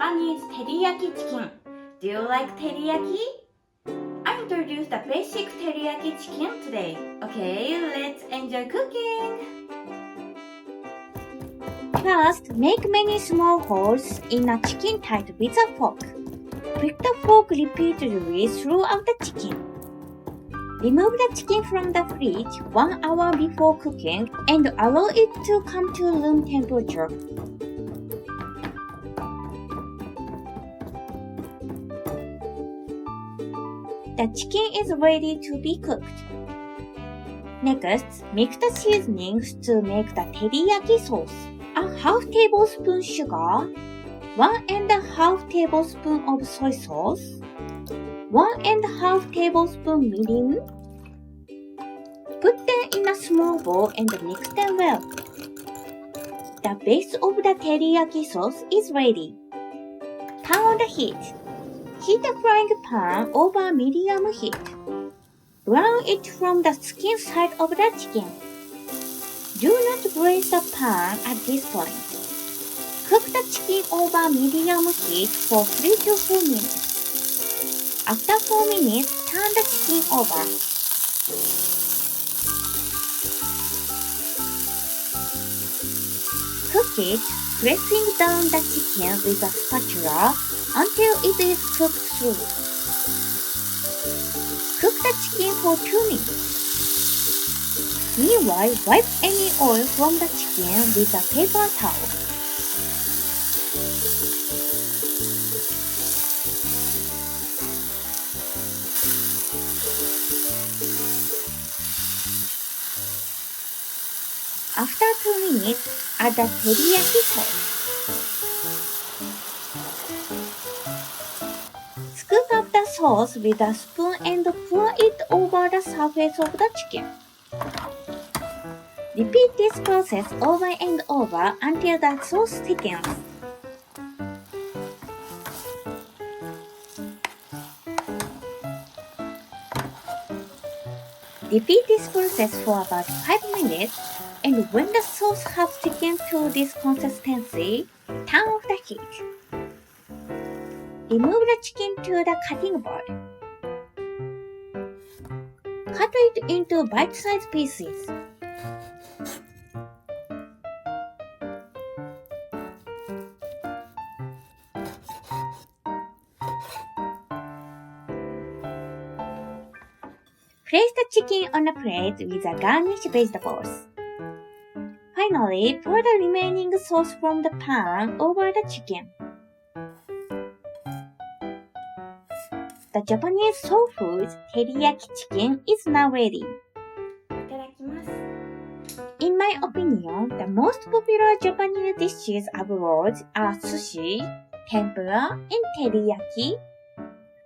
Japanese teriyaki chicken. Do you like teriyaki? I introduced the basic teriyaki chicken today. Okay, let's enjoy cooking! First, make many small holes in a chicken tied with a fork. Prick the fork repeatedly throughout the chicken. Remove the chicken from the fridge 1 hour before cooking and allow it to come to room temperature. The chicken is ready to be cooked. Next, mix the seasonings to make the teriyaki sauce. A half tablespoon sugar, 1.5 tablespoon of soy sauce, 1.5 tablespoon mirin. Put them in a small bowl and mix them well. The base of the teriyaki sauce is ready. Turn on the heat. Heat a frying pan over medium heat. Brown it from the skin side of the chicken. Do not braise the pan at this point. Cook the chicken over medium heat for 3 to 4 minutes. After 4 minutes, turn the chicken over. Cook it, pressing down the chicken with a spatula until it is cooked through. Cook the chicken for 2 minutes. Meanwhile, wipe any oil from the chicken with a paper towel. After 2 minutes, add the teriyaki sauce. Scoop up the sauce with a spoon and pour it over the surface of the chicken. Repeat this process over and over until the sauce thickens. Repeat this process for about 5 minutes, and when the sauce has thickened to this consistency, turn off the heat. Remove the chicken to the cutting board. Cut it into bite-sized pieces. Place the chicken on a plate with the garnish vegetables. Finally, pour the remaining sauce from the pan over the chicken. The Japanese soul food teriyaki chicken is now ready. いただきます。In my opinion, the most popular Japanese dishes abroad are sushi, tempura, and teriyaki.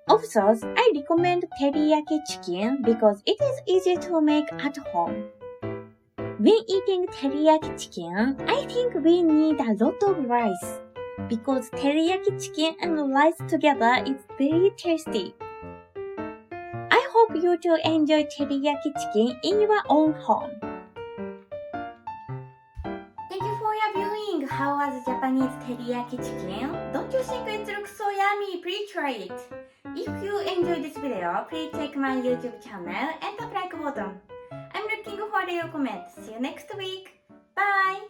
Of those, I recommend teriyaki chicken because it is easy to make at home. When eating teriyaki chicken, I think we need a lot of rice because teriyaki chicken and rice together is very tasty. I hope you too enjoy teriyaki chicken in your own home. Thank you for your viewing. How was Japanese teriyaki chicken? Don't you think it looks so yummy? Please try it. If you enjoyed this video, please check my YouTube channel and the like button. I'm looking for your comments. See you next week. Bye!